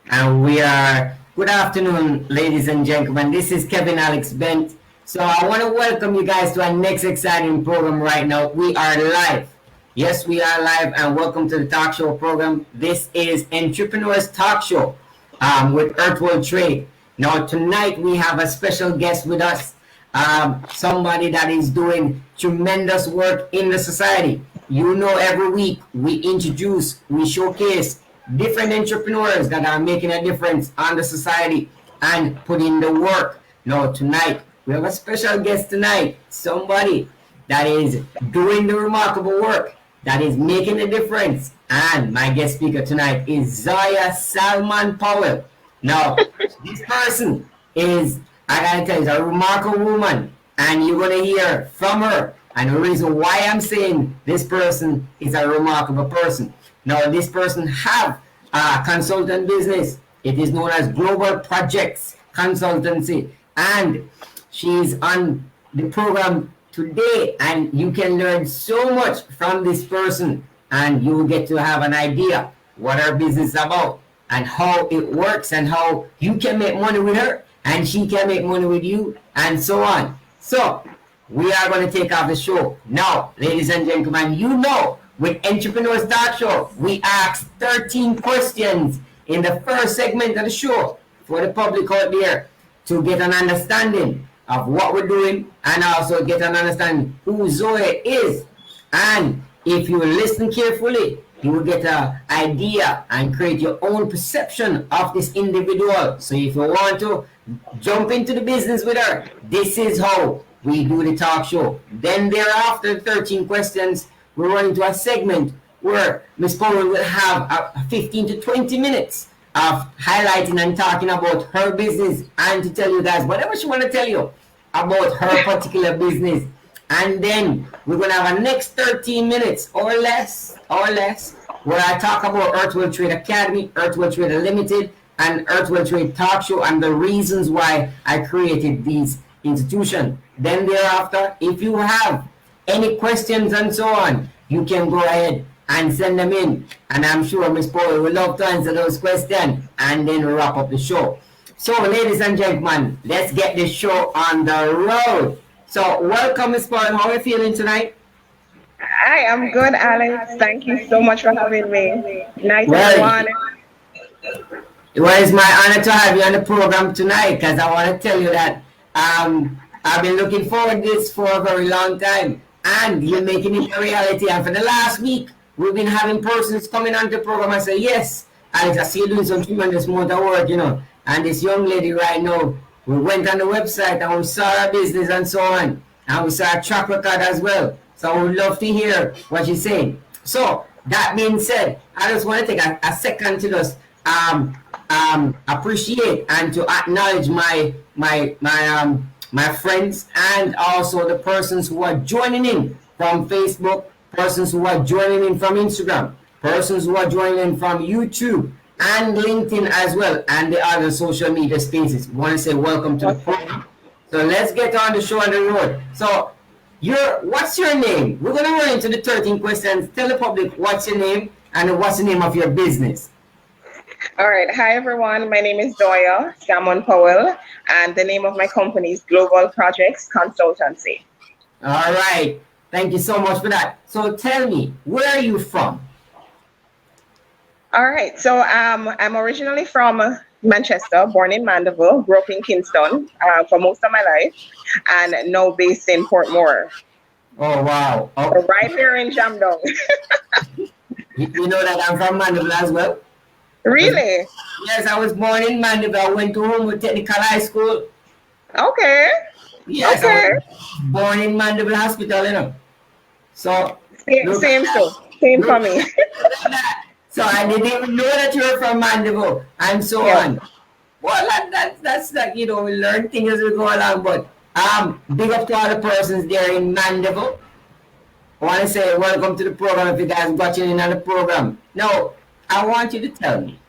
And we are, good afternoon, ladies and gentlemen. This is Kevin Alex Bent. So I want to welcome you guys to our next exciting program right now. We are live. Yes, we are live, and welcome to the talk show program. This is Entrepreneurs Talk Show with Earthworld Trade. Now, tonight we have a special guest with us, somebody that is doing tremendous work in the society. You know, every week we showcase different entrepreneurs that are making a difference on the society and putting the work. Now, tonight we have a special guest tonight, somebody that is doing the remarkable work, that is making a difference. And my guest speaker tonight is Zoya Salmon Powell. Now, this person is, I gotta tell you, is a remarkable woman, and you're gonna hear from her. And the reason why I'm saying this person is a remarkable person. Now, this person have a consultant business. It is known as Global Projects Consultancy, and she's on the program today, and you can learn so much from this person, and you will get to have an idea what her business is about and how it works and how you can make money with her and she can make money with you and so on. So we are going to take off the show now, ladies and gentlemen. You know, with Entrepreneurs Talk Show, we ask 13 questions in the first segment of the show for the public out there to get an understanding of what we're doing and also get an understanding who Zoya is. And if you listen carefully, you will get an idea and create your own perception of this individual. So if you want to jump into the business with her, this is how we do the talk show. Then thereafter, 13 questions, we're running to a segment where Ms. Powell will have 15 to 20 minutes of highlighting and talking about her business and to tell you guys whatever she want to tell you about her particular business. And then we're going to have a next 13 minutes or less, where I talk about Earthworld Trade Academy, Earthworld Trade Limited, and Earthworld Trade Talk Show and the reasons why I created these institutions. Then thereafter, if you have any questions and so on, you can go ahead and send them in. And I'm sure Ms. Powell will love to answer those questions and then wrap up the show. So, ladies and gentlemen, let's get this show on the road. So, welcome, Ms. Powell. How are you feeling tonight? Hi, I'm good, Alex. Thank you so much for having me. Nice everyone. Well, it's my honor to have you on the program tonight, because I want to tell you that I've been looking forward to this for a very long time, and you're making it a reality. And for the last week, we've been having persons coming on the program and say, yes, Alex, I see you doing some tremendous amount of work, you know. And this young lady right now, we went on the website and we saw her business and so on. And we saw her track record as well. So we'd love to hear what she's saying. So that being said, I just want to take a second to just appreciate and to acknowledge my friends and also the persons who are joining in from Facebook, persons who are joining in from Instagram, persons who are joining in from YouTube and LinkedIn as well, and the other social media spaces. We want to say welcome to the program. So let's get on the show on the road. So what's your name? We're going to run into the 13 questions. Tell the public what's your name and what's the name of your business. All right. Hi, everyone. My name is Zoya Salmon Powell, and the name of my company is Global Projects Consultancy. All right. Thank you so much for that. So tell me, where are you from? All right. So I'm originally from Manchester, born in Mandeville, grew up in Kingston for most of my life, and now based in Portmore. Oh, wow. Oh. So right here in Jamdong. You know that I'm from Mandeville as well? Really? Yes, I was born in Mandeville. I went to Homewood Technical High School. Okay. Yes, okay. I was born in Mandeville Hospital, you know. So same for me. So I didn't even know that you were from Mandeville and so on. Well, that's like, you know, we learn things as we go along. But big up to all the persons there in Mandeville. I want to say welcome to the program if you guys are watching in on the program. Now, I want you to tell me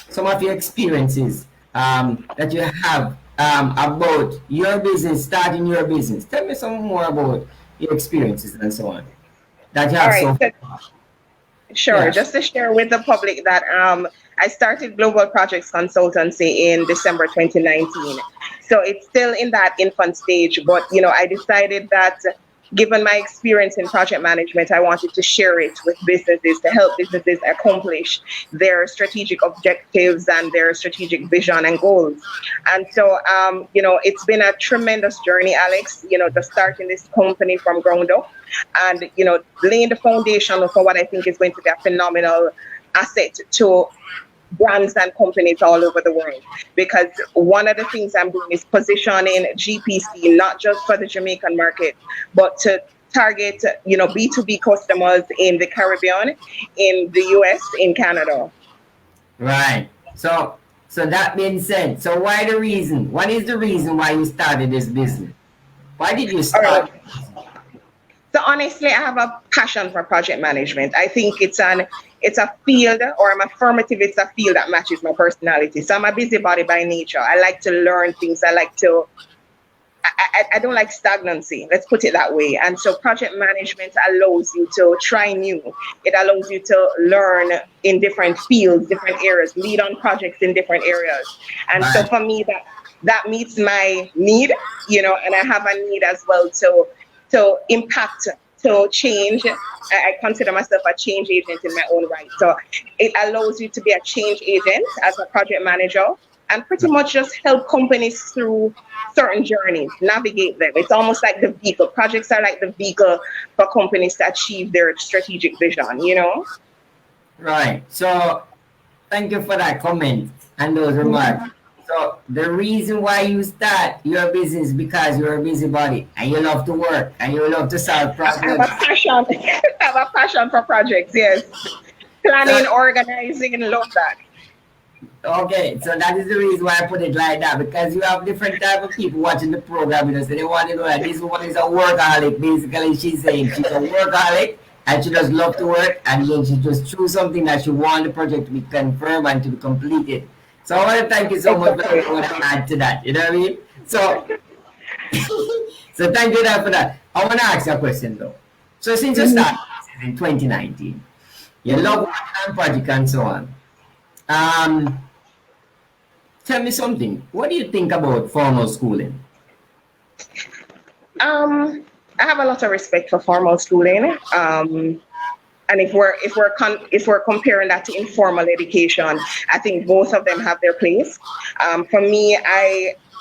some of your experiences that you have about your business, starting your business. Tell me some more about your experiences and so on that you have so far. Sure. Yeah. Just to share with the public that I started Global Projects Consultancy in December 2019. So it's still in that infant stage, but I decided that given my experience in project management, I wanted to share it with businesses to help businesses accomplish their strategic objectives and their strategic vision and goals. And so, it's been a tremendous journey, Alex, just starting this company from ground up and, laying the foundation for what I think is going to be a phenomenal asset to brands and companies all over the world, because one of the things I'm doing is positioning GPC not just for the Jamaican market, but to target B2B customers in the Caribbean, in the US, in Canada. Right. So that being said, so what is the reason why you started this business? Why did you start? So honestly, I have a passion for project management. I think it's a field, or I'm affirmative, it's a field that matches my personality. So I'm a busybody by nature. I like to learn things. I don't like stagnancy, let's put it that way. And so project management allows you to try new. It allows you to learn in different fields, different areas, lead on projects in different areas. And so for me, that meets my need, and I have a need as well to impact, to change. I consider myself a change agent in my own right. So it allows you to be a change agent as a project manager and pretty much just help companies through certain journeys, navigate them. It's almost like the vehicle. Projects are like the vehicle for companies to achieve their strategic vision, Right. So thank you for that comment and those remarks. So the reason why you start your business because you're a busybody and you love to work and you love to solve problems. I have a passion. I have a passion for projects, yes. Planning, organizing, love that. Okay, so that is the reason why I put it like that, because you have different type of people watching the program, so they want to know that this one is a workaholic. Basically, she's saying she's a workaholic and she just love to work, and then she just choose something that she want the project to be confirmed and to be completed. So I want to thank you so much for what to add to that. You know what I mean? So, so thank you for that. I want to ask you a question though. So since you started in 2019, you love working on project and so on. Tell me something. What do you think about formal schooling? I have a lot of respect for formal schooling. And if we're comparing that to informal education, I think both of them have their place. For me,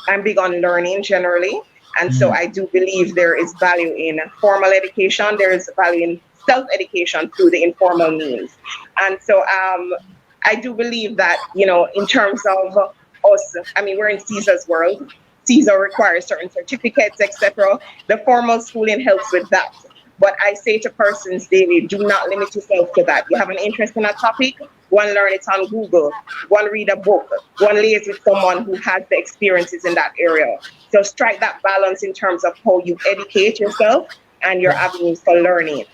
I'm big on learning generally, and so I do believe there is value in formal education. There is value in self-education through the informal means, and so I do believe that in terms of us, we're in Caesar's world. Caesar requires certain certificates, etc. The formal schooling helps with that. But I say to persons daily, do not limit yourself to that. You have an interest in a topic, go and learn it on Google, go and read a book, go and liaise with someone who has the experiences in that area. So strike that balance in terms of how you educate yourself and your avenues for learning.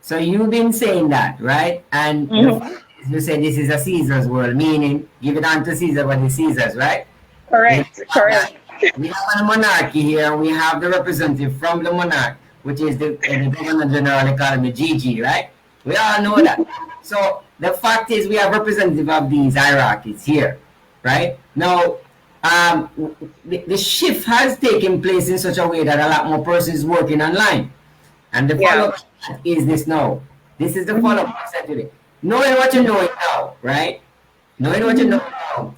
So you've been saying that, right? And you say this is a Caesar's world, meaning give it on to Caesar what is Caesar's, right? Correct. We have a monarchy here. We have the representative from the monarch, which is the Governor General Economy, GG, right? We all know that. So the fact is we have representative of these hierarchies here, right? Now, the shift has taken place in such a way that a lot more persons working online. And the follow-up is this now. This is the follow-up today. Knowing what you know now, right? Knowing what you know now,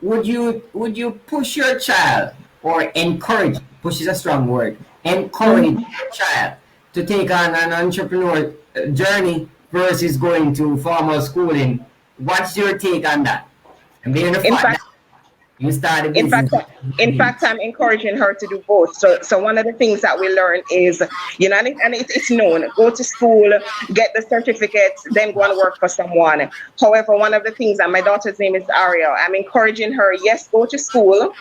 would you push your child or encourage, push is a strong word, encourage your child to take on an entrepreneur journey versus going to formal schooling? What's your take on that? And being in fact, I'm encouraging her to do both. So one of the things that we learn is, and it's known, go to school, get the certificates, then go and work for someone. However, one of the things, and my daughter's name is Ariel, I'm encouraging her, yes, go to school,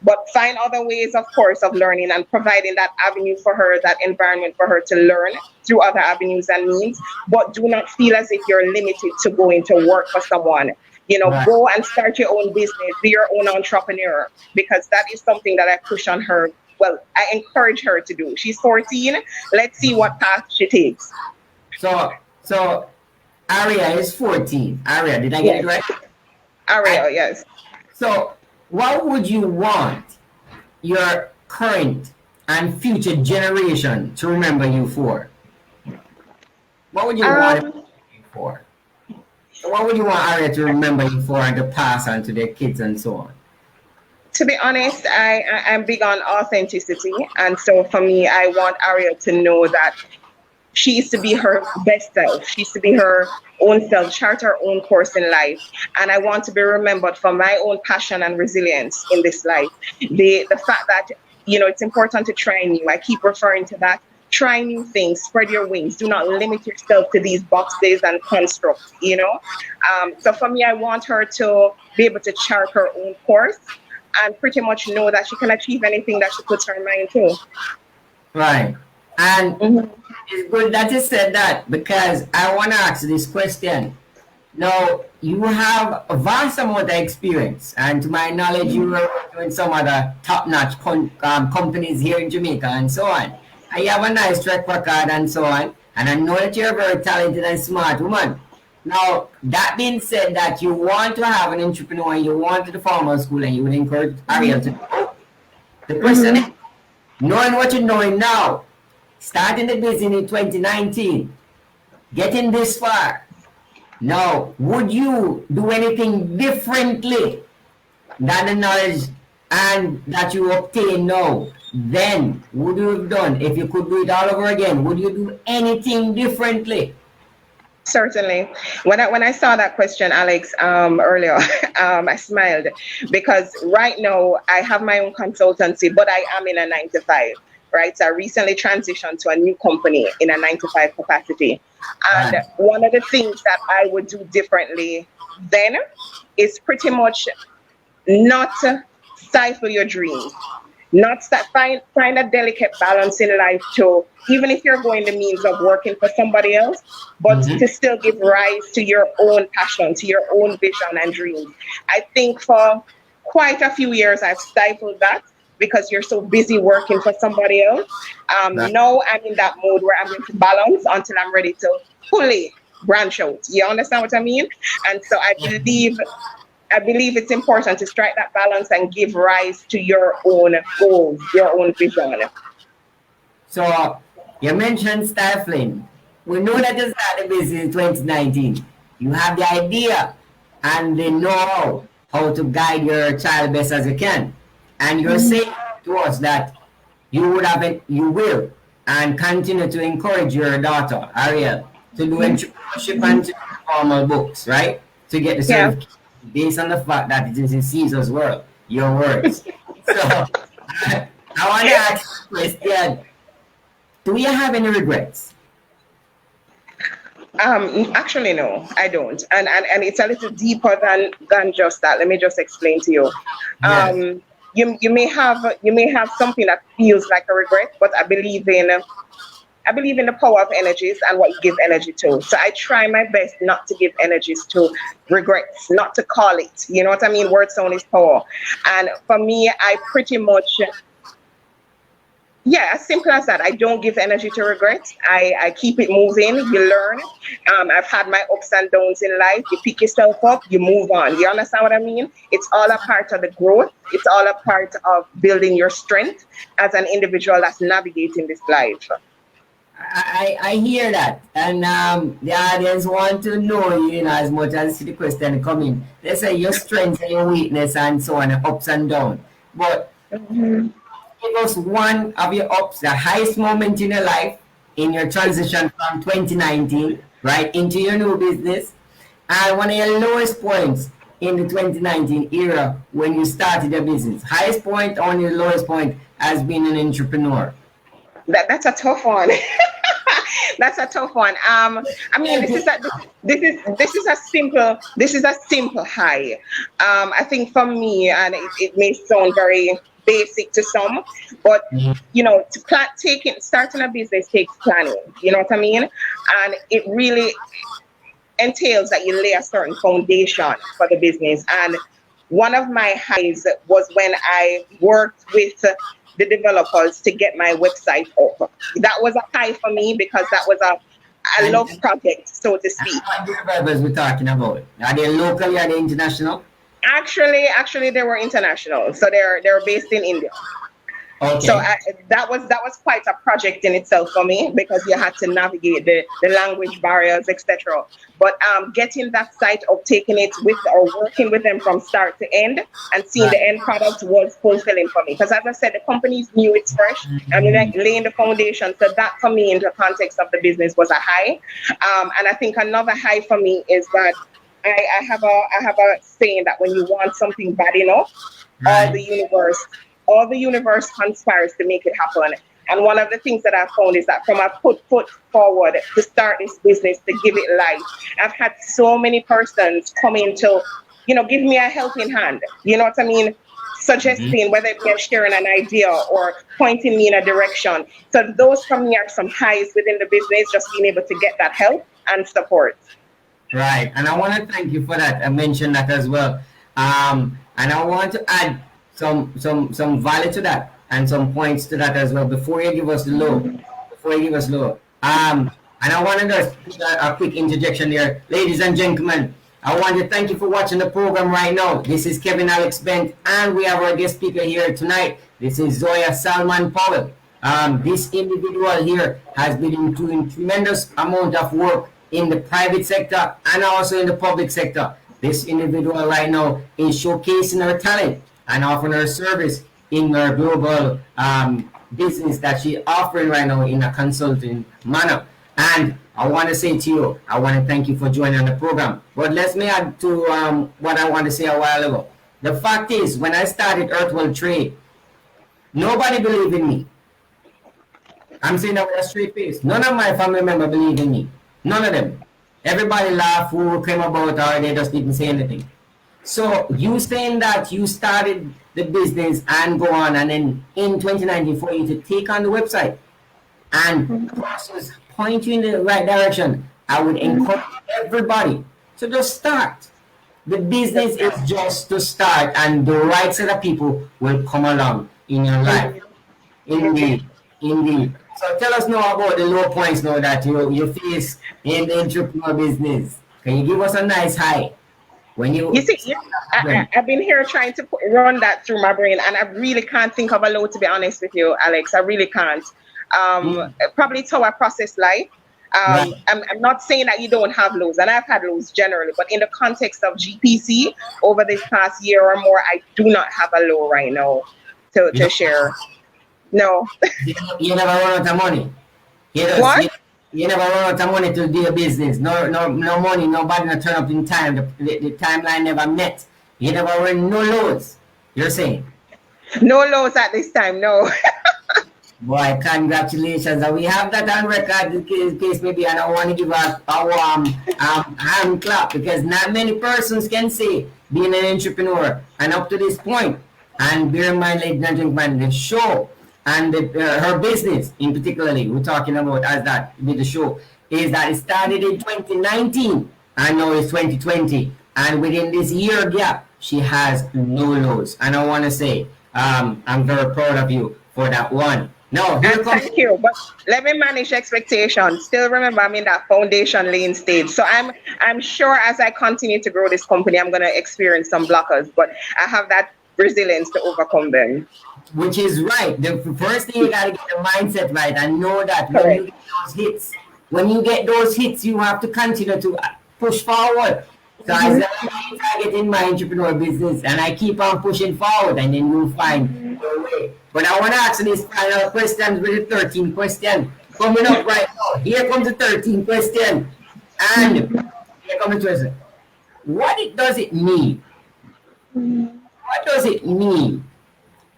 but find other ways, of course, of learning and providing that avenue for her, that environment for her to learn through other avenues and means. But do not feel as if you're limited to going to work for someone. Go and start your own business, be your own entrepreneur, because that is something that I push on her. Well, I encourage her to do. She's 14. Let's see what path she takes. So Aria is 14. Aria, did I get it right? Ariel, yes. So, what would you want your current and future generation to remember you for? What would you want Um, you for? What would you want Aria to remember you for and to pass on to their kids and so on? to be honest, I'm big on authenticity. And so for me, I want Ariel to know that she used to be her best self. She used to be her own self, chart her own course in life. And I want to be remembered for my own passion and resilience in this life. The fact that, it's important to try new. I keep referring to that. Try new things, spread your wings. Do not limit yourself to these boxes and constructs. So for me, I want her to be able to chart her own course and pretty much know that she can achieve anything that she puts her mind to. Right. And Mhm. it's good that you said that because I want to ask this question. Now, you have a vast amount of experience, and to my knowledge, you were working with some other top-notch companies here in Jamaica and so on. And you have a nice track record and so on. And I know that you're a very talented and smart woman. Now, that being said, that you want to have an entrepreneur, and you want to the formal school, and you would encourage Ariel to go. The question is, knowing what you're knowing now, starting the business in 2019, getting this far. Now, would you do anything differently than the knowledge and that you obtain now? Then, would you have done, if you could do it all over again, would you do anything differently? Certainly. When I saw that question, Alex, earlier, I smiled because right now I have my own consultancy, but I am in a 9 to 5. Right. So I recently transitioned to a new company in a 9 to 5 capacity. And one of the things that I would do differently then is pretty much not stifle your dreams. Not find a delicate balance in life to, even if you're going the means of working for somebody else, but to still give rise to your own passion, to your own vision and dreams. I think for quite a few years I've stifled that because you're so busy working for somebody else. Now I'm in that mode where I'm going to balance until I'm ready to fully branch out. You understand what I mean? And so I believe it's important to strike that balance and give rise to your own goals, your own vision. So, you mentioned stifling. We know that you started business in 2019. You have the idea and the know how to guide your child best as you can. And you're saying to us that you will, and continue to encourage your daughter, Ariel, to do entrepreneurship and to do formal books, right? To get the Yeah. certificate based on the fact that it is in Caesar's world, your words. So, I want to ask you a question. Do you have any regrets? Actually, no, I don't. And it's a little deeper than just that. Let me just explain to you. Yes. You may have something that feels like a regret, but I believe in the power of energies and what you give energy to. So I try my best not to give energies to regrets, not to call it. You know what I mean? Word sound is power. And for me, I pretty much, yeah, as simple as that. I don't give energy to regrets. I keep it moving. You learn. I've had my ups and downs in life. You pick yourself up, you move on. You understand what I mean? It's all a part of the growth. It's all a part of building your strength as an individual that's navigating this life. I hear that, and the audience want to know you, as much as the question coming. They say your strengths and your weakness and so on, ups and downs. But give us one of your ups, the highest moment in your life, in your transition from 2019, right, into your new business, and one of your lowest points in the 2019 era when you started your business. Highest point on your lowest point as being an entrepreneur. That's a tough one. That's a tough one. I mean, this is a simple high. I think for me, and it may sound very basic to some, but starting a business takes planning. You know what I mean? And it really entails that you lay a certain foundation for the business. And one of my highs was when I worked with the developers to get my website up. That was a high for me because that was a love project, so to speak. What developers we're talking about? Are they local? Are they international? Actually, they were international, so they're based in India. So Okay. that was quite a project in itself for me because you had to navigate the language barriers, etc. But getting that site up, taking it with or working with them from start to end, and seeing the Right. end product was fulfilling for me. Because as I said, the company's new, it's fresh. I mean, like laying the foundation. So that for me, in the context of the business, was a high. And I think another high for me is that I have a saying that when you want something bad enough, all the Right. universe all the universe conspires to make it happen. And one of the things that I found is that from I put foot forward to start this business, to give it life, I've had so many persons come in to, give me a helping hand. You know what I mean? Mhm. Suggesting whether it be sharing an idea or pointing me in a direction. So those for me are some highs within the business, just being able to get that help and support. Right, and I want to thank you for that. I mentioned that as well, and I want to add some value to that and some points to that as well. Before you give us the low, before you give us low, and I want to just put a quick interjection there, ladies and gentlemen. I want to thank you for watching the program right now. This is Kevin Alex Bent, and we have our guest speaker here tonight. This is Zoya Salmon Powell. This individual here has been doing tremendous amount of work in the private sector and also in the public sector. This individual right now is showcasing her talent and offering her service in her global business that she's offering right now in a consulting manner. And I want to say to you, I want to thank you for joining the program. But let me add to what I want to say a while ago. The fact is, when I started Earthwell Trade, nobody believed in me. I'm saying that with a straight face. None of my family members believe in me. None of them. Everybody laughed who came about or they just didn't say anything. So you saying that you started the business and go on, and then in 2019 for you to take on the website and process point you in the right direction, I would encourage everybody to just start. The business is just to start, and the right set of people will come along in your life. Indeed. Indeed. Indeed, indeed. So tell us now about the low points now that you face in the entrepreneur business. Can you give us a nice high when You you see, when I've been here trying to run that through my brain, and I really can't think of a low, to be honest with you, Alex. I really can't. mm, Probably it's how I process life. right? I'm not saying that you don't have lows, and I've had lows generally, but in the context of GPC over this past year or more, I do not have a low right now You to don't share. No. you never run out of money. You just What? you never run out of money to do your business. No money. Nobody no turn up in time. The timeline never met. You never run no loads. You're saying. No lows at this time, no. Boy, congratulations. And we have that on record in case maybe I don't want to give a warm hand clap because not many persons can say being an entrepreneur and up to this point. And bear in mind, ladies and gentlemen, the show and her business in particularly, we're talking about as that with the show, is that it started in 2019 and now it's 2020. And within this year gap, she has no lows. And I want to say, I'm very proud of you for that one. Now, here And comes. thank you. But let me manage expectations. Still remember I'm in that foundation laying stage. So I'm sure as I continue to grow this company, I'm gonna experience some blockers, but I have that resilience to overcome them. Which is right. The first thing you gotta get the mindset right and know that when you Correct. get those hits, you have to continue to push forward. So as long as I get in my entrepreneur business and I keep on pushing forward, and then you'll find your way. But I want to ask you this final question with the 13th question coming up right now. Here comes the 13th question, and here comes the question. Does it mean? What does it mean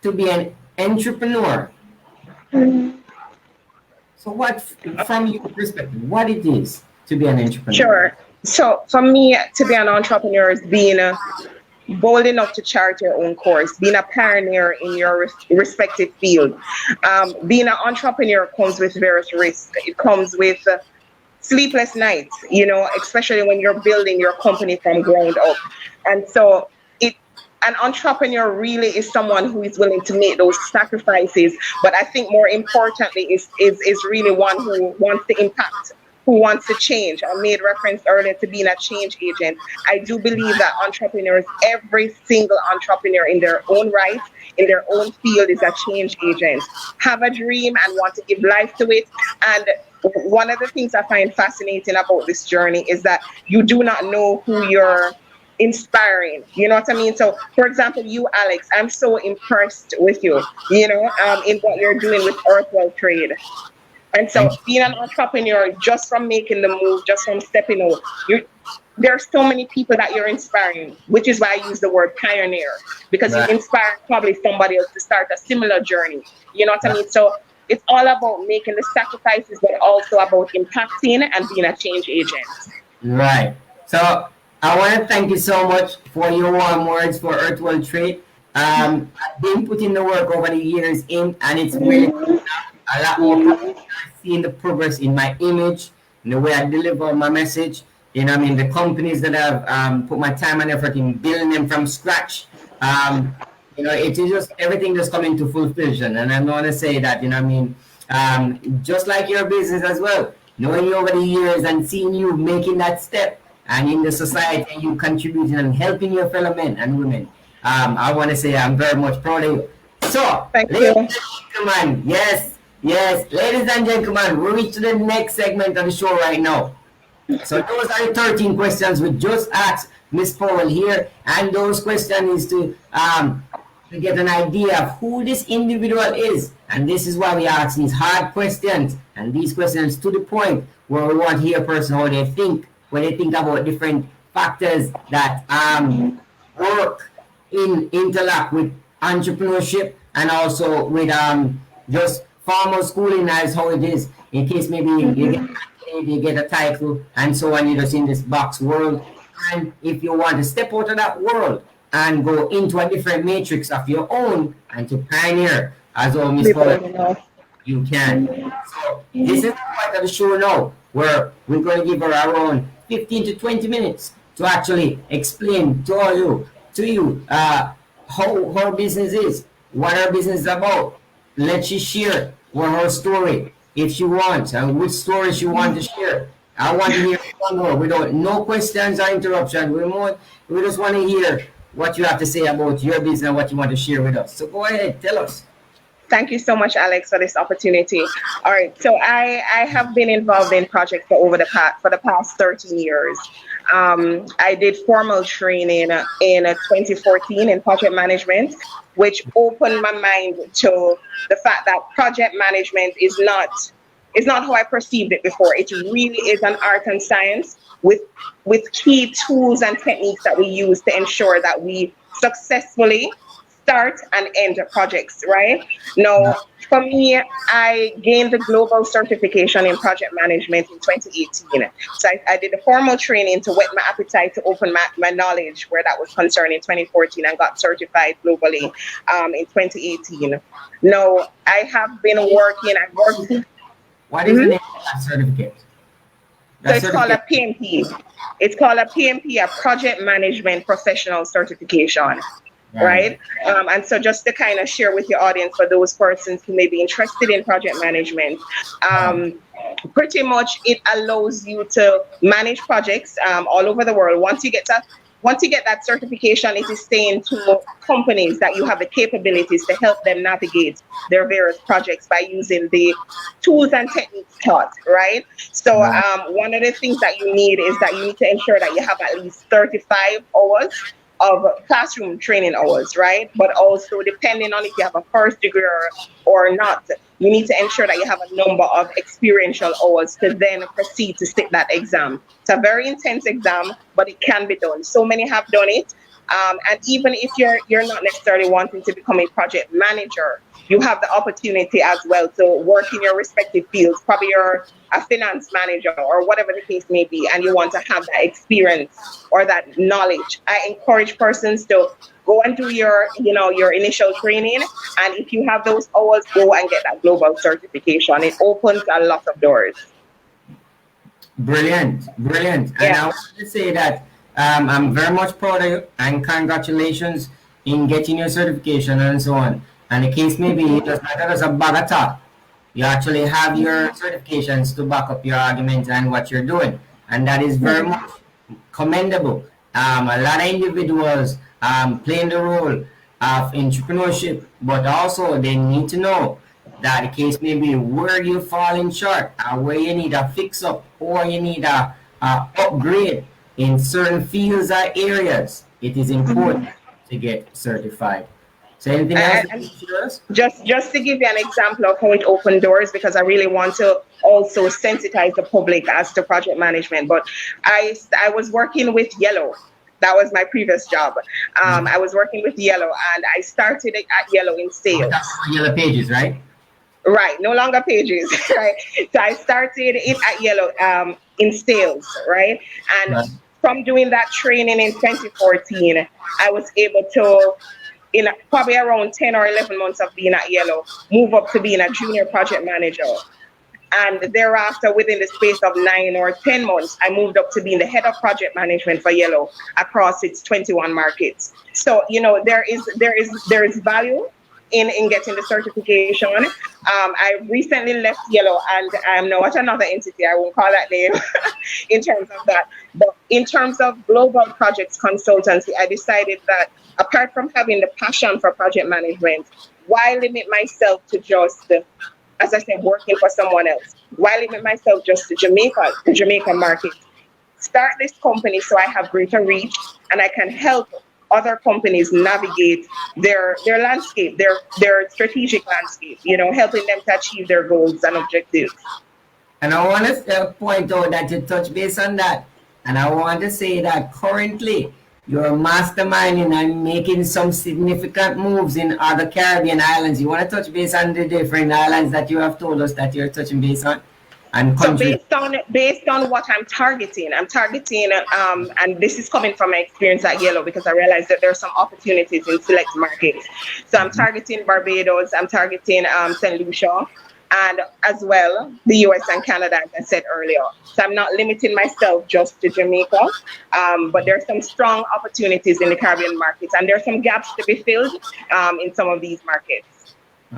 to be an entrepreneur? So, what, from your perspective, what it is to be an entrepreneur? Sure. So for me, to be an entrepreneur is being bold enough to chart your own course, being a pioneer in your respective field. Being an entrepreneur comes with various risks. It comes with sleepless nights, especially when you're building your company from ground up. And so an entrepreneur really is someone who is willing to make those sacrifices. But I think more importantly is really one who wants to impact who wants to change. I made reference earlier to being a change agent. I do believe that entrepreneurs, every single entrepreneur in their own right, in their own field, is a change agent. Have a dream and want to give life to it. And one of the things I find fascinating about this journey is that you do not know who you're inspiring. You know what I mean? So, for example, you, Alex, I'm so impressed with you, in what you're doing with Earthwell Trade. And so being an entrepreneur, just from making the move, just from stepping out, there are so many people that you're inspiring, which is why I use the word pioneer, because you inspire probably somebody else to start a similar journey. You know what I mean? So it's all about making the sacrifices, but also about impacting and being a change agent. Right. So I want to thank you so much for your warm words for Earthwell Trade. I've been putting the work over the years in, and it's really a lot more seeing the progress in my image, in the way I deliver my message. You know, I mean, the companies that I've put my time and effort in building them from scratch. It is just everything just coming to full fruition. And I want to say that, just like your business as well, knowing you over the years and seeing you making that step and in the society, you contributing and helping your fellow men and women. I want to say I'm very much proud of you. So, ladies and gentlemen, yes, ladies and gentlemen, we reach to the next segment of the show right now. So those are the 13 questions we just asked Miss Powell here, and those questions is to get an idea of who this individual is, and this is why we ask these hard questions, and these questions to the point where we want to hear a person how they think when they think about different factors that interact with entrepreneurship and also with just formal schooling as how it is, in case maybe you get a title and so on, you're just in this box world. And if you want to step out of that world and go into a different matrix of your own and to pioneer, as all Miss Paul, you can. So this is part of the show now, where we're going to give her around 15 to 20 minutes to actually explain to you how her business is, what her business is about. Let she share what her story, if she wants, and which story she wants to share. I want to hear from her without no questions or interruption. We just want to hear what you have to say about your business and what you want to share with us. So go ahead, tell us. Thank you so much, Alex, for this opportunity. All right, so I have been involved in projects for the past 13 years. I did formal training in 2014 in project management, which opened my mind to the fact that project management is not how I perceived it before. It really is an art and science with key tools and techniques that we use to ensure that we successfully start and end projects, right? Now, for me, I gained the global certification in project management in 2018. So I did a formal training to whet my appetite, to open my knowledge where that was concerned in 2014, and got certified globally in 2018. Now, I have been working, What is the name of that certificate? So it's called a PMP. It's called a PMP, a Project Management Professional Certification. Right. And so just to kind of share with your audience, for those persons who may be interested in project management, pretty much it allows you to manage projects all over the world. Once you get that certification, it is saying to companies that you have the capabilities to help them navigate their various projects by using the tools and techniques taught, right? So one of the things that you need is that you need to ensure that you have at least 35 hours of classroom training hours, right? But also, depending on if you have a first degree or not, you need to ensure that you have a number of experiential hours to then proceed to sit that exam. It's a very intense exam, but it can be done. So many have done it. And even if you're not necessarily wanting to become a project manager, you have the opportunity as well to work in your respective fields. Probably you're a finance manager or whatever the case may be, and you want to have that experience or that knowledge. I encourage persons to go and do your initial training, and if you have those hours, go and get that global certification. It opens a lot of doors. Brilliant. And I want to say that I'm very much proud of you, and congratulations in getting your certification and so on. And the case may be just not as a bag of talk. You actually have your certifications to back up your argument and what you're doing, and that is very much commendable. A lot of individuals playing the role of entrepreneurship, but also they need to know that the case may be where you're falling short, or where you need a fix up, or you need a upgrade in certain fields or areas. It is important to get certified. So anything else that And you share us? just to give you an example of how it opened doors, because I really want to also sensitize the public as to project management. But I was working with Yellow. That was my previous job. I was working with Yellow, and I started at Yellow in We're talking sales. about Yellow Pages, right? Right, no longer pages, right? So I started it at Yellow in sales, right? And Right. from doing that training in 2014, I was able to, in probably around 10 or 11 months of being at Yellow, move up to being a junior project manager. And thereafter, within the space of 9 or 10 months, I moved up to being the head of project management for Yellow across its 21 markets. So, there is value in getting the certification. I recently left Yellow and I'm now at another entity. I won't call that name in terms of that. But in terms of global projects consultancy, I decided that apart from having the passion for project management, why limit myself to just, as I said, working for someone else? Why limit myself just to Jamaica, the Jamaican market? Start this company so I have greater reach and I can help other companies navigate their landscape, their strategic landscape, helping them to achieve their goals and objectives. And I want to point out that you touch base on that. And I want to say that currently you're masterminding and making some significant moves in other Caribbean islands. You want to touch base on the different islands that you have told us that you're touching base on and So countries? based on what I'm targeting, and this is coming from my experience at Yellow because I realized that there are some opportunities in select markets. So I'm targeting Barbados, I'm targeting St. Lucia, and as well the US and Canada, as I said earlier. So I'm not limiting myself just to Jamaica, but there are some strong opportunities in the Caribbean markets, and there are some gaps to be filled in some of these markets.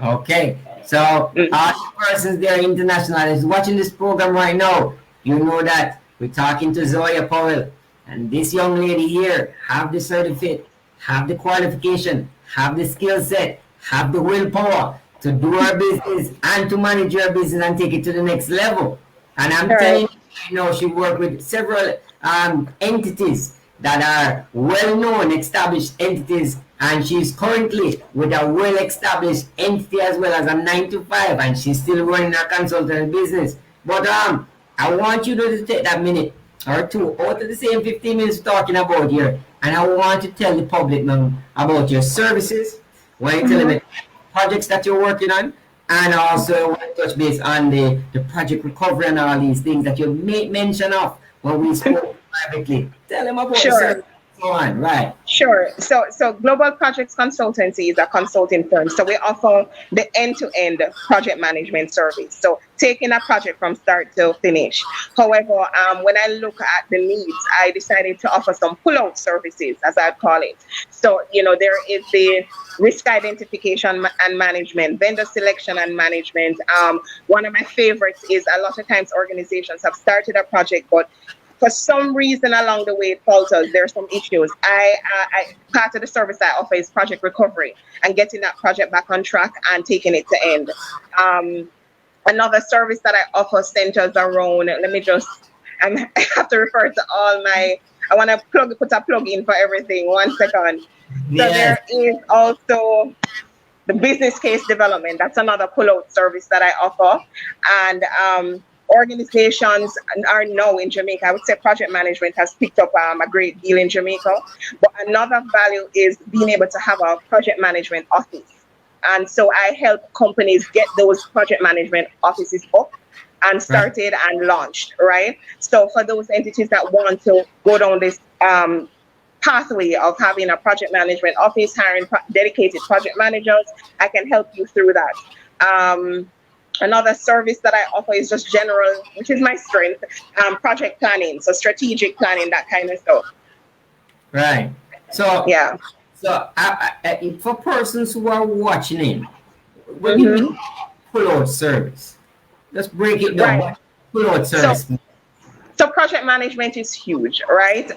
Okay, so all the persons there international is watching this program right now. You know that we're talking to Zoya Powell, and this young lady here have the certificate, have the qualification, have the skill set, have the willpower to do her business and to manage her business and take it to the next level. And I'm All telling right. she worked with several entities that are well-known, established entities, and she's currently with a well-established entity as well as a 9 to 5, and she's still running her consultant business. But I want you to take that minute or two out of the same 15 minutes talking about here, and I want to tell the public now about your services. When you tell them the projects that you're working on, and also want to touch base on the project recovery and all these things that you made mention of when we spoke privately. Tell them about the Sure. service. Go on, right. Sure. So Global Projects Consultancy is a consulting firm. So we offer the end-to-end project management service. So taking a project from start to finish. However, when I look at the needs, I decided to offer some pull-out services, as I'd call it. So, there is the risk identification and management, vendor selection and management. One of my favorites is a lot of times organizations have started a project, but for some reason along the way it falters. There are some issues. I part of the service I offer is project recovery and getting that project back on track and taking it to end. Another service that I offer centers around. I have to refer to all my. I want to put a plug in for everything. 1 second. So Yes. there is also the business case development. That's another pull-out service that I offer, and organizations are now in Jamaica. I would say project management has picked up a great deal in Jamaica. But another value is being able to have a project management office. And so I help companies get those project management offices up and started and launched, right? So for those entities that want to go down this pathway of having a project management office, hiring dedicated project managers, I can help you through that. Another service that I offer is just general, which is my strength, project planning, so strategic planning, that kind of stuff. Right. So, Yeah. for persons who are watching it, what do you hmm mean pull-out service? Let's break it down. Right. What pull-out So service mean? So project management is huge, right?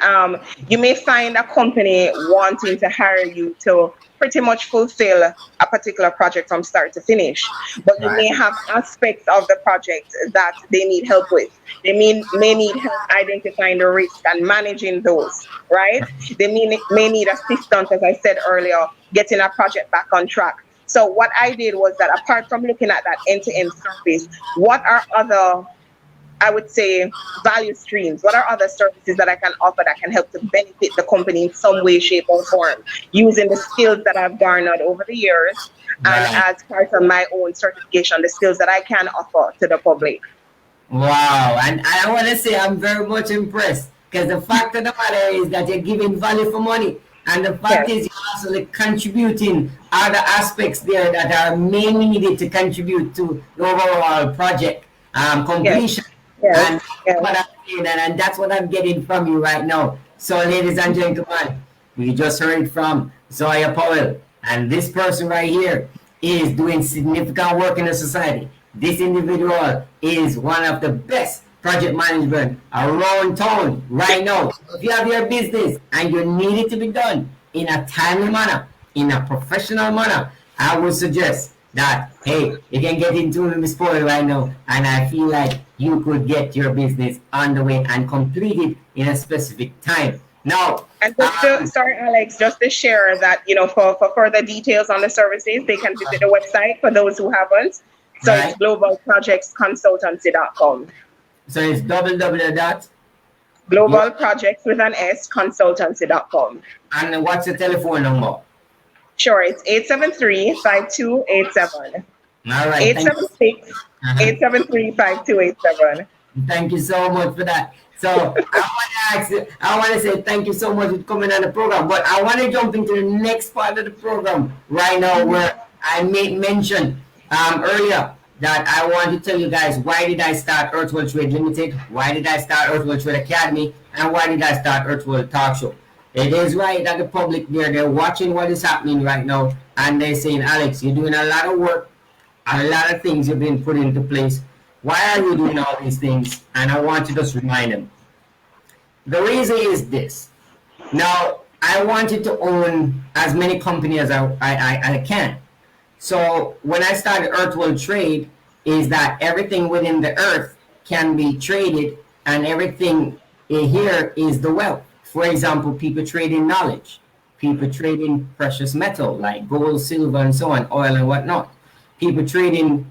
You may find a company wanting to hire you to pretty much fulfill a particular project from start to finish, but you Right. may have aspects of the project that they need help with. May need help identifying the risk and managing those, right? May need assistance, as I said earlier, getting a project back on track. So what I did was that apart from looking at that end-to-end service, what are other, I would say, value streams? What are other services that I can offer that can help to benefit the company in some way, shape, or form, using the skills that I've garnered over the years and Right. as part of my own certification, the skills that I can offer to the public? Wow. And I want to say I'm very much impressed because the fact of the matter is that you're giving value for money. And the fact Yes, is you're also like contributing other aspects there that are mainly needed to contribute to the overall project yes, completion. yes, And yes. what I'm saying, and that's what I'm getting from you right now. So, ladies and gentlemen, we just heard from Zoya Powell, and this person right here is doing significant work in the society. This individual is one of the best project management around town right now. If you have your business and you need it to be done in a timely manner, in a professional manner, I would suggest that, hey, you can get into Miss Powell right now, and I feel like you could get your business underway and complete it in a specific time. Now, And just to, sorry, Alex, just to share that, for further details on the services, they can visit the website for those who haven't. So right? it's globalprojectsconsultancy.com. So it's www dot. Global Projects with an S, consultancy.com. And what's the telephone number? Sure, it's 873-5287. All right. Thank you. 876 Uh-huh. 873-5287. Thank you so much for that. So I want to say thank you so much for coming on the program. But I want to jump into the next part of the program right now, where I made mention earlier that I want to tell you guys why did I start Earthworld Trade Limited, why did I start Earthworld Trade Academy, and why did I start Earthworld Talk Show. It is right that the public there, they're watching what is happening right now, and they're saying, Alex, you're doing a lot of work, a lot of things you've been put into place. Why are you doing all these things? And I want to just remind them. The reason is this. Now, I wanted to own as many companies as I can. So when I started Earthworld Trade, is that everything within the earth can be traded, and everything here is the wealth. For example, people trading knowledge, people trading precious metal like gold, silver, and so on, oil and whatnot. People trading,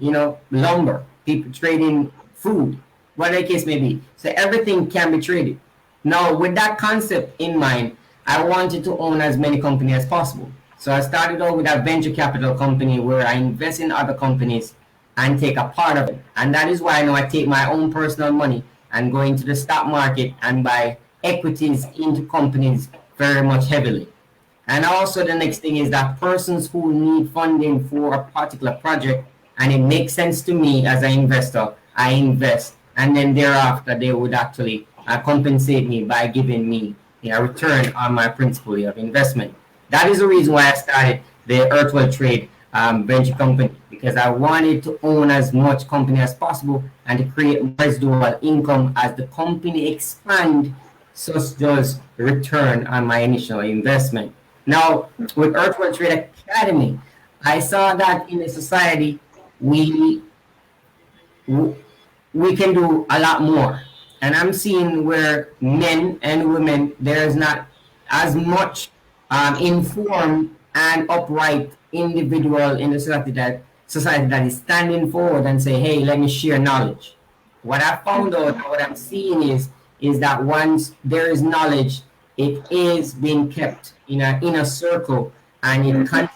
lumber, people trading food, whatever the case may be. So everything can be traded. Now, with that concept in mind, I wanted to own as many companies as possible. So I started out with a venture capital company where I invest in other companies and take a part of it. And that is why now I take my own personal money and go into the stock market and buy equities into companies very much heavily. And also the next thing is that persons who need funding for a particular project, and it makes sense to me as an investor, I invest, and then thereafter they would actually compensate me by giving me a return on my principal of investment. That is the reason why I started the Earthworld Trade venture company, because I wanted to own as much company as possible and to create residual income as the company expand, such does the return on my initial investment. Now, with Earthworld Trade Academy, I saw that in the society, we can do a lot more. And I'm seeing where men and women, there is not as much informed and upright individual in the society that is standing forward and say, hey, let me share knowledge. What I found out, what I'm seeing is that once there is knowledge, it is being kept in a inner circle, and it continues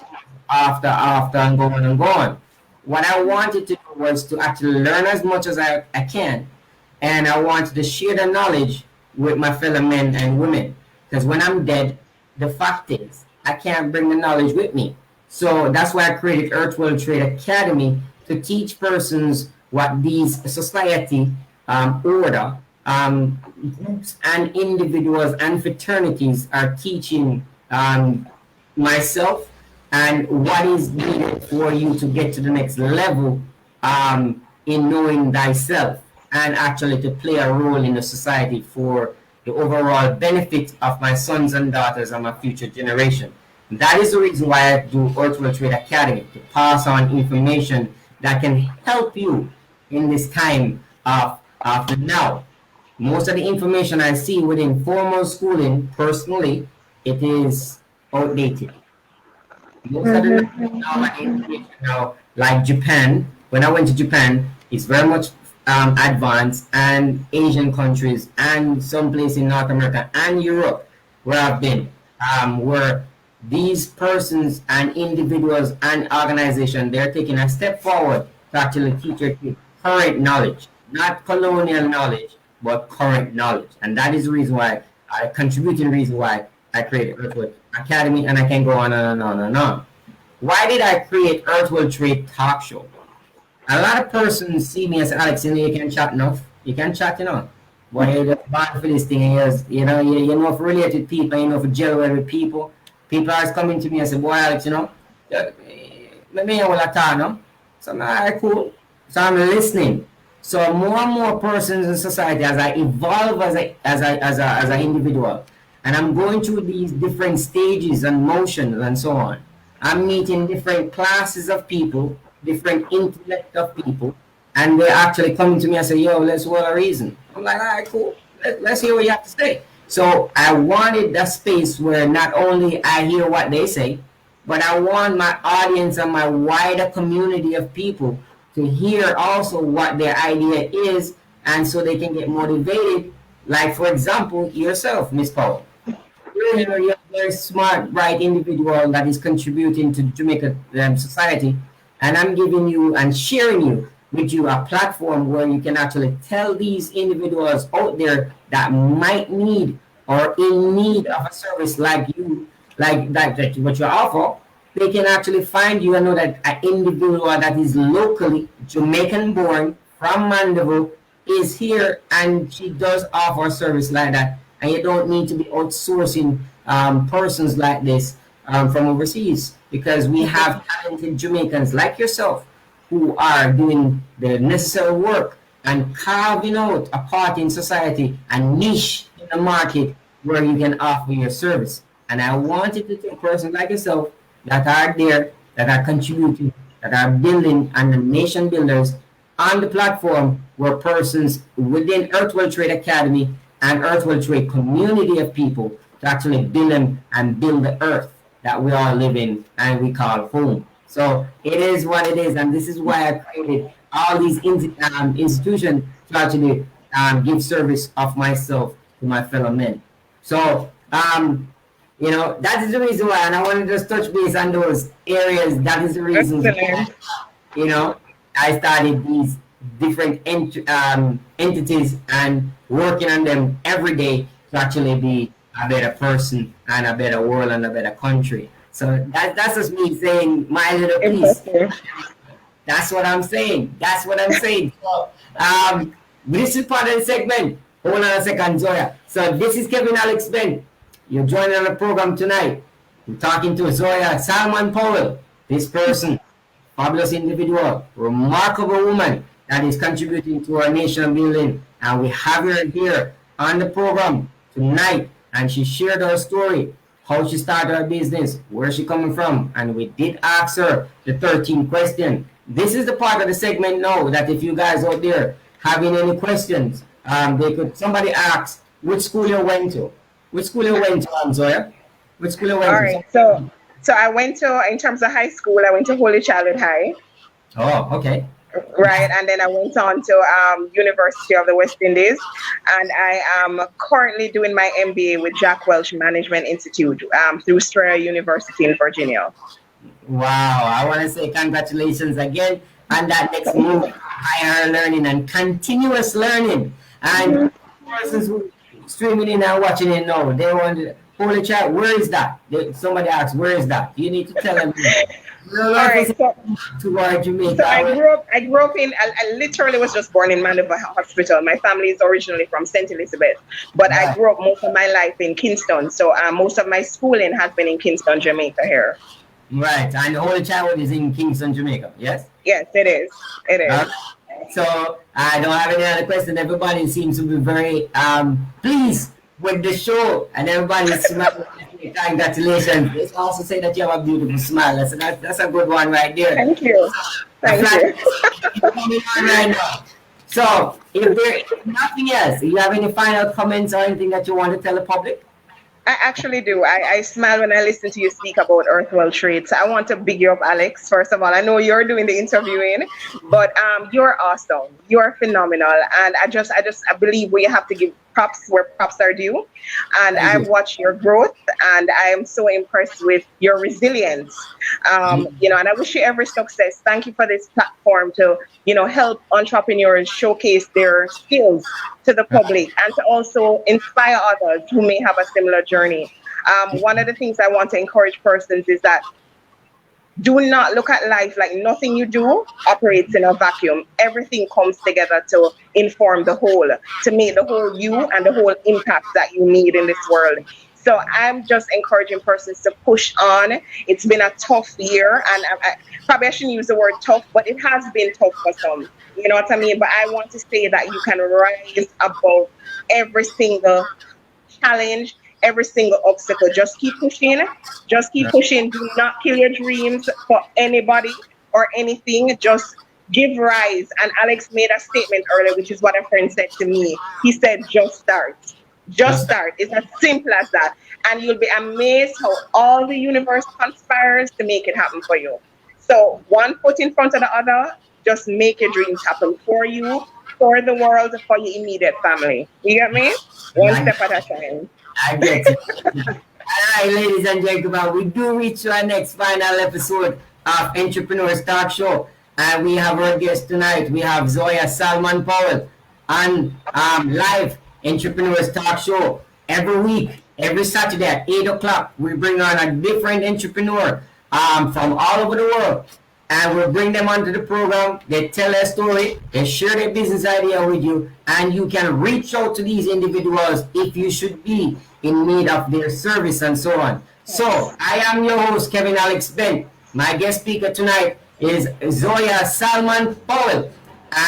after and going and going. What I wanted to do was to actually learn as much as I can, and I wanted to share the knowledge with my fellow men and women. Because when I'm dead, the fact is, I can't bring the knowledge with me. So that's why I created Earthworld Trade Academy, to teach persons what these society order groups and individuals and fraternities are teaching myself, and what is needed for you to get to the next level in knowing thyself and actually to play a role in the society for the overall benefit of my sons and daughters and my future generation. That is the reason why I do Virtual Trade Academy, to pass on information that can help you in this time of now. Most of the information I see within formal schooling, personally, it is outdated. Most of the information now, like Japan, when I went to Japan, it's very much advanced, and Asian countries, and some place in North America and Europe, where I've been, where these persons and individuals and organizations, they're taking a step forward to actually teach your kids current knowledge, not colonial knowledge, but current knowledge. And that is the reason why, contributing reason why I created Earthwood Academy, and I can go on and on and on. Why did I create Earthwood Trade Talk Show? A lot of persons see me as Alex, you can chat enough. You can chat, But you're just bad for this thing. You know, for relate with people, you know, for gel with people. People are coming to me and say, boy, Alex, maybe I will talk, no? So I'm like, all right, cool. So I'm listening. So more and more persons in society, as I evolve as an individual, and I'm going through these different stages and motions and so on, I'm meeting different classes of people, different intellect of people, and they're actually coming to me and say, yo, let's work a reason. I'm like, all right, cool. Let's hear what you have to say. So I wanted that space where not only I hear what they say, but I want my audience and my wider community of people to hear also what their idea is, and so they can get motivated. Like, for example, yourself, Miss Powell. You're a very smart, bright individual that is contributing to Jamaica society, and I'm giving you and sharing with you a platform where you can actually tell these individuals out there that might need or in need of a service like you, like that what you offer. They can actually find you and know that an individual that is locally Jamaican born from Mandeville is here, and she does offer a service like that. And you don't need to be outsourcing persons like this from overseas, because we have talented Jamaicans like yourself who are doing the necessary work and carving out a part in society, a niche in the market where you can offer your service. And I wanted to take persons like yourself that are there, that are contributing, that are building, and the nation builders on the platform where persons within Earthwell Trade Academy and Earthwell Trade community of people to actually build them and build the earth that we all live in and we call home. So it is what it is, and this is why I created all these institutions to actually give service of myself to my fellow men. So that is the reason why, and I want to just touch base on those areas. That is the reason why, I started these different entities and working on them every day to actually be a better person and a better world and a better country. So that's just me saying my little piece. That's what I'm saying. That's what I'm saying. So this is part of the segment. Hold on a second, Zoya. So this is Kevin Alex Ben. You're joining on the program tonight. I'm talking to Zoya Salmon Powell. This person, fabulous individual, remarkable woman that is contributing to our nation building. And we have her here on the program tonight. And she shared her story, how she started her business, where she coming from. And we did ask her the 13th question. This is the part of the segment now that if you guys out there having any questions, somebody ask which school you went to. Which school you went to, Zoya? Which school you went to? All right, so I went to, in terms of high school, I went to Holy Childhood High. Oh, okay. Right, and then I went on to University of the West Indies, and I am currently doing my MBA with Jack Welch Management Institute through Strayer University in Virginia. Wow, I want to say congratulations again on that next move, higher learning and continuous learning. And persons who streaming in and watching it now, they want to, holy chat, where is that? Somebody asks, where is that? You need to tell them. All right, so Jamaica. I grew up in, I literally was just born in Mandeville Hospital. My family is originally from St. Elizabeth, but I grew up most of my life in Kingston. So most of my schooling has been in Kingston, Jamaica here. Right, and the whole childhood is in Kingston, Jamaica. Yes. Yes, it is. It is. So I don't have any other question. Everybody seems to be very pleased with the show, and everybody's smiling. Congratulations. Let's also say that you have a beautiful smile. That's a good one right there. Thank you. Thank you. Coming on right now. So, if there is nothing else, do you have any final comments or anything that you want to tell the public? I actually do. I smile when I listen to you speak about Earthwell Trades. I want to big you up, Alex. First of all, I know you're doing the interviewing, but you're awesome. You're phenomenal, and I believe we have to give props where props are due. And I've watched your growth, and I am so impressed with your resilience. You know, and I wish you every success. Thank you for this platform to, you know, help entrepreneurs showcase their skills to the public and to also inspire others who may have a similar journey. One of the things I want to encourage persons is that do not look at life like nothing you do operates in a vacuum. Everything comes together to inform the whole, to make the whole you and the whole impact that you need in this world. So I'm just encouraging persons to push on. It's been a tough year, and probably I shouldn't use the word tough, but it has been tough for some. You know what I mean? But I want to say that you can rise above every single challenge, every single obstacle. Just keep pushing. Just keep pushing. Do not kill your dreams for anybody or anything. Just give rise. And Alex made a statement earlier, which is what a friend said to me. He said, just start. Just start. It's as simple as that. And you'll be amazed how all the universe conspires to make it happen for you. So one foot in front of the other, just make your dreams happen for you, for the world, for your immediate family. You get me? One step at a time. I get it. All right, ladies and gentlemen, we do reach to our next final episode of Entrepreneurs Talk Show. And we have our guest tonight. We have Zoya Salmon Powell on live Entrepreneurs Talk Show every week, every Saturday at 8 o'clock. We bring on a different entrepreneur from all over the world, and we'll bring them onto the program. They tell their story, they share their business idea with you, and you can reach out to these individuals if you should be in need of their service and so on. So I am your host, Kevin Alex Bent. My guest speaker tonight is Zoya Salmon Powell,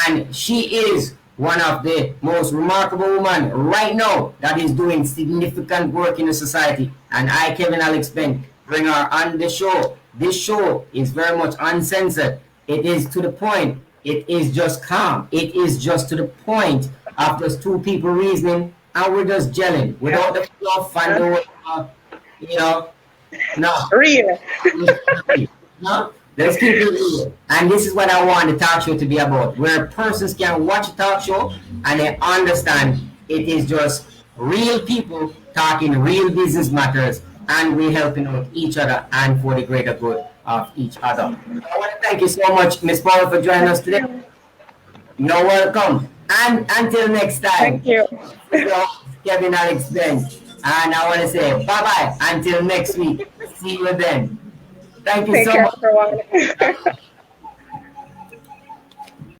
and she is one of the most remarkable women right now that is doing significant work in the society. And I, Kevin Alex Bent, bring her on the show. This show is very much uncensored. It is to the point. It is just calm. It is just to the point of just two people reasoning, and we're just gelling without the fluff and the, you know, no. Real. No. Let's keep it real. And this is what I want the talk show to be about, where persons can watch a talk show and they understand it is just real people talking real business matters, and we're helping out each other and for the greater good of each other. I want to thank you so much, Miss Powell, for joining us today. You're welcome. And until next time, Thank you. Kevin Alex Bent. And I want to say bye-bye until next week. See you then. Thank you Take so care, much. everyone.